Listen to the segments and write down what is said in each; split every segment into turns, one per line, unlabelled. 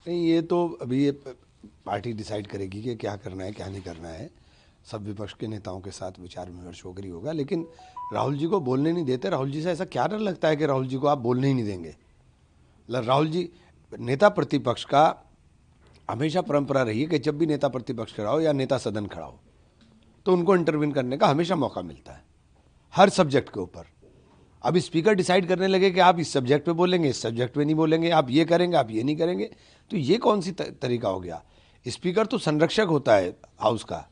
नहीं, ये तो अभी ये पार्टी डिसाइड करेगी कि क्या करना है क्या नहीं करना है। सब विपक्ष के नेताओं के साथ विचार विमर्श होकर ही होगा। लेकिन राहुल जी को बोलने नहीं देते। राहुल जी से ऐसा क्या डर लगता है कि राहुल जी को आप बोलने ही नहीं देंगे? राहुल जी, नेता प्रतिपक्ष का हमेशा परंपरा रही है कि जब भी नेता प्रतिपक्ष खड़ा हो या नेता सदन खड़ा हो तो उनको इंटरवीन करने का हमेशा मौका मिलता है, हर सब्जेक्ट के ऊपर। अब स्पीकर डिसाइड करने लगे कि आप इस सब्जेक्ट पे बोलेंगे, इस सब्जेक्ट पे नहीं बोलेंगे, आप ये करेंगे, आप ये नहीं करेंगे, तो ये कौन सी तरीका हो गया? स्पीकर तो संरक्षक होता है हाउस का।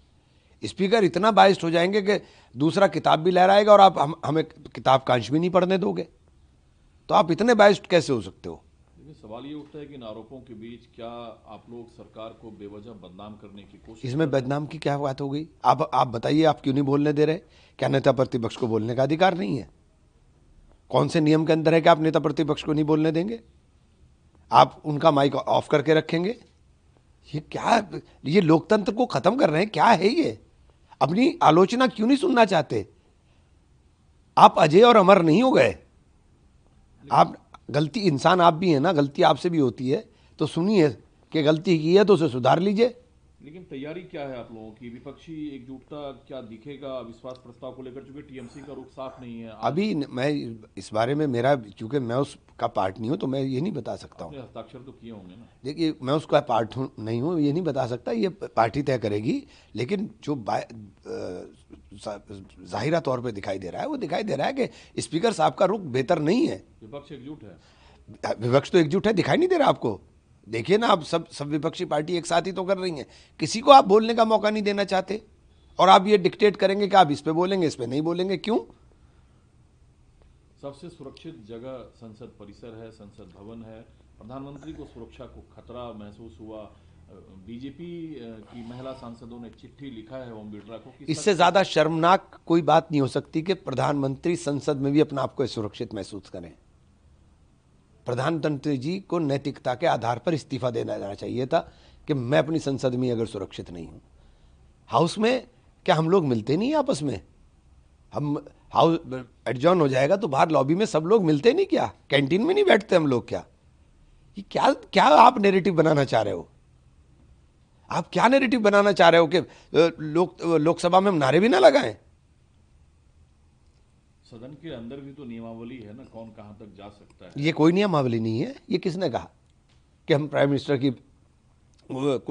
स्पीकर इतना बाइस्ड हो जाएंगे कि दूसरा किताब भी लहराएगा और आप हमें किताब का अंश भी नहीं पढ़ने दोगे। तो आप इतने बाइस्ड कैसे हो सकते हो?
लेकिन सवाल ये उठता है कि इन आरोपों के बीच क्या आप लोग सरकार को बेवजह बदनाम करने की कोशिश
इसमें बदनाम की क्या बात हो गई? आप बताइए, आप क्यों नहीं बोलने दे रहे? क्या नेता प्रतिपक्ष को बोलने का अधिकार नहीं है? कौन से नियम के अंदर है कि आप नेता प्रतिपक्ष को नहीं बोलने देंगे? आप उनका माइक ऑफ करके रखेंगे? ये क्या, ये लोकतंत्र को खत्म कर रहे हैं क्या है ये? अपनी आलोचना क्यों नहीं सुनना चाहते? आप अजय और अमर नहीं हो गए। आप गलती, इंसान आप भी हैं ना, गलती आपसे भी होती है, तो सुनिए कि गलती की है तो उसे सुधार लीजिए।
लेकिन तैयारी क्या है आप लोगों की? विपक्षी एकजुटता क्या दिखेगा विश्वास प्रस्ताव को लेकर? चूंकि टीएमसी का रुख साफ नहीं है।
अभी मैं इस बारे में, मेरा चूंकि मैं उसका पार्ट नहीं हूं तो मैं ये नहीं बता सकता हूँ।
हस्ताक्षर तो किए होंगे ना?
देखिए, मैं उसका पार्ट नहीं हूँ, ये नहीं बता सकता, ये पार्टी तय करेगी। लेकिन जो जाहिरा तौर पे दिखाई दे रहा है वो दिखाई दे रहा है कि स्पीकर साहब का रुख बेहतर नहीं है।
विपक्ष एकजुट है?
विपक्ष तो एकजुट है, दिखाई नहीं दे रहा आपको? देखिए ना, आप सब विपक्षी पार्टी एक साथ ही तो कर रही हैं। किसी को आप बोलने का मौका नहीं देना चाहते और आप ये डिक्टेट करेंगे कि आप इस पे बोलेंगे, इस पे नहीं बोलेंगे। क्यों?
सबसे सुरक्षित जगह संसद परिसर है, संसद भवन है। प्रधानमंत्री को सुरक्षा को खतरा महसूस हुआ। बीजेपी की महिला सांसदों ने चिट्ठी लिखा है ओम बिरला को।
इससे ज्यादा शर्मनाक कोई बात नहीं हो सकती कि प्रधानमंत्री संसद में भी अपने आप को सुरक्षित महसूस करें। प्रधानमंत्री जी को नैतिकता के आधार पर इस्तीफा देना जाना चाहिए था कि मैं अपनी संसद में अगर सुरक्षित नहीं हूं। हाउस में क्या हम लोग मिलते नहीं आपस में? हम हाउस एडजॉर्न हो जाएगा तो बाहर लॉबी में सब लोग मिलते नहीं क्या? कैंटीन में नहीं बैठते हम लोग क्या? ये क्या क्या आप नैरेटिव बनाना चाह रहे हो? आप क्या नैरेटिव बनाना चाह रहे हो कि लोकसभा में हम नारे भी ना लगाएं?
सदन के अंदर भी तो नियमावली है ना, कौन कहां तक जा सकता है।
ये कोई नियमावली नहीं है। ये किसने कहा कि हम प्राइम मिनिस्टर की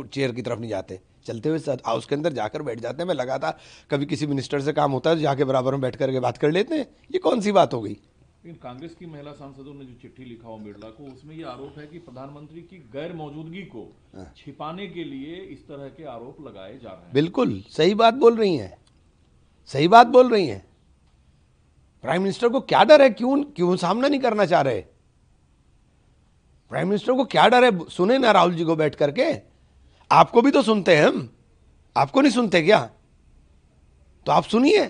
चेयर की तरफ नहीं जाते? चलते हुए हाउस के अंदर जाकर बैठ जाते हैं। मैं लगातार, कभी किसी मिनिस्टर से काम होता है तो जाके बराबर में बैठ करके बात कर लेते हैं। ये कौन सी बात हो गई?
लेकिन कांग्रेस की महिला सांसदों ने जो चिट्ठी लिखा ओम बिरला को, उसमें यह आरोप है कि प्रधानमंत्री की गैर मौजूदगी को छिपाने के लिए इस तरह के आरोप लगाए जा रहे हैं।
बिल्कुल सही बात बोल रही हैं, सही बात बोल रही हैं। प्राइम मिनिस्टर को क्या डर है? क्यों सामना नहीं करना चाह रहे? प्राइम मिनिस्टर को क्या डर है? सुने ना राहुल जी को बैठ करके। आपको भी तो सुनते हैं हम, आपको नहीं सुनते क्या? तो आप सुनिए।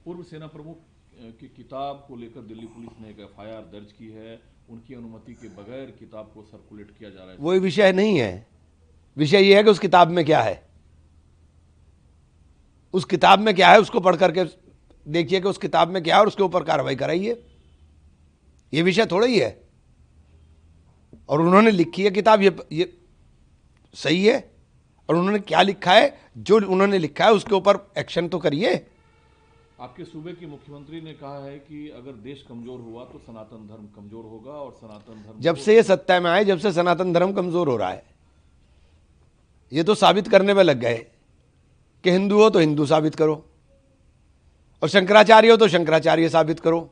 पूर्व सेना प्रमुख की किताब को लेकर दिल्ली पुलिस ने एक एफआईआर दर्ज की है। उनकी अनुमति के बगैर किताब को सर्कुलेट किया जा रहा है।
वो विषय नहीं है। विषय ये है कि उस किताब में क्या है। उस किताब में क्या है उसको पढ़ करके देखिए कि उस किताब में क्या है और उसके ऊपर कार्रवाई कराइए। ये विषय थोड़ा ही है। और उन्होंने लिखी है किताब, ये सही है। और उन्होंने क्या लिखा है, जो उन्होंने लिखा है उसके ऊपर एक्शन तो करिए।
आपके सूबे के मुख्यमंत्री ने कहा है कि अगर देश कमजोर हुआ तो सनातन धर्म कमजोर होगा और सनातन धर्म
जब से ये सत्ता में आए, जब से सनातन धर्म कमजोर हो रहा है। ये तो साबित करने में लग गए कि हिंदू हो तो हिंदू साबित करो और शंकराचार्य हो तो शंकराचार्य साबित करो।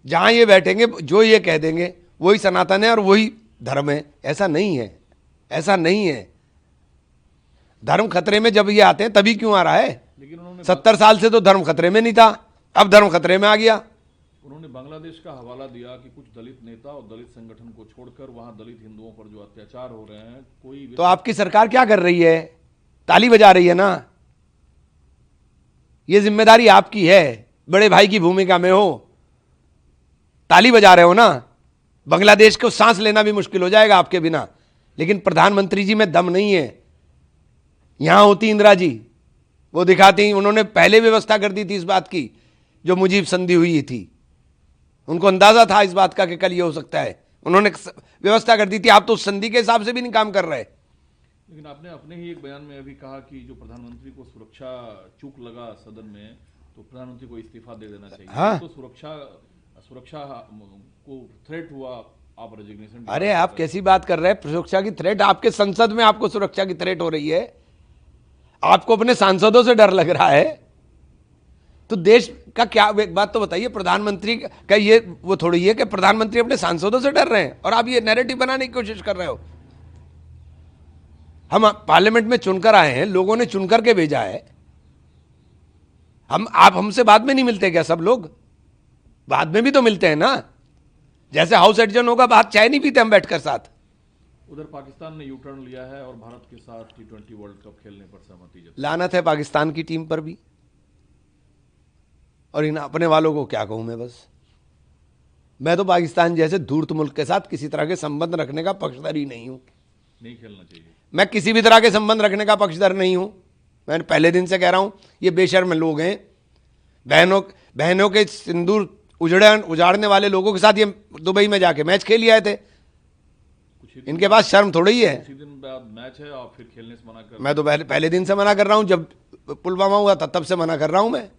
जहां ये बैठेंगे जो ये कह देंगे वही सनातन है और वही धर्म है। ऐसा नहीं है, ऐसा नहीं है। धर्म खतरे में जब ये आते हैं तभी क्यों आ रहा है?
लेकिन उन्होंने
70 साल से तो धर्म खतरे में नहीं था, अब धर्म खतरे में आ गया।
उन्होंने बांग्लादेश का हवाला दिया कि कुछ दलित नेता और दलित संगठन को छोड़कर वहां दलित हिंदुओं पर जो अत्याचार हो रहे हैं, कोई
तो आपकी सरकार क्या कर रही है? ताली बजा रही है ना। ये जिम्मेदारी आपकी है, बड़े भाई की भूमिका में हो, ताली बजा रहे हो ना। बांग्लादेश को सांस लेना भी मुश्किल हो जाएगा आपके बिना। लेकिन प्रधानमंत्री जी में दम नहीं है। यहां होती इंदिरा जी, वो दिखाती, उन्होंने पहले व्यवस्था कर दी थी इस बात की जो मुजीब संधि हुई थी। उनको अंदाजा था इस बात का कि कल ये हो सकता है, उन्होंने व्यवस्था कर दी थी। आप तो उस संधि के हिसाब से भी नहीं काम कर रहे।
लेकिन आपने अपने ही एक बयान में अभी कहा कि जो प्रधानमंत्री को सुरक्षा चूक लगा सदन में, तो प्रधानमंत्री को इस्तीफा दे देना चाहिए।
हाँ।
तो सुरक्षा को थ्रेट हुआ, आप रेजिग्नेशन।
अरे आप कैसी बात कर रहे हैं? सुरक्षा की थ्रेट आपके संसद में आपको सुरक्षा की थ्रेट हो रही है, आपको अपने सांसदों से डर लग रहा है, तो देश का क्या? एक बात तो बताइए, प्रधानमंत्री का ये वो थोड़ी है कि प्रधानमंत्री अपने सांसदों से डर रहे हैं और आप ये नैरेटिव बनाने की कोशिश कर रहे हो। हम पार्लियामेंट में चुनकर आए हैं, लोगों ने चुनकर के भेजा है। आप हमसे बाद में नहीं मिलते क्या? सब लोग बाद में भी तो मिलते हैं ना। जैसे हाउस एडजन होगा, बात चाय नहीं पीते हम बैठकर साथ।
उधर पाकिस्तान ने यू टर्न लिया है और भारत के साथ T20 वर्ल्ड कप खेलने पर सहमति जताई।
लानत है पाकिस्तान की टीम पर भी, और इन अपने वालों को क्या कहूं मैं। बस मैं तो पाकिस्तान जैसे धूर्त मुल्क के साथ किसी तरह के संबंध रखने का पक्षधर ही नहीं हूं।
नहीं खेलना चाहिए।
मैं किसी भी तरह के संबंध रखने का पक्षधर नहीं हूं। मैं पहले दिन से कह रहा हूं, ये बेशर्म लोग हैं। बहनों के सिंदूर उजाड़ने वाले लोगों के साथ ये दुबई में जाके मैच खेल आए थे। इनके पास शर्म थोड़ी ही है।
उसी दिन बाद मैच है और फिर खेलने से मना कर।
मैं तो पहले दिन से मना कर रहा हूं, जब पुलवामा हुआ था तब से मना कर रहा हूं मैं।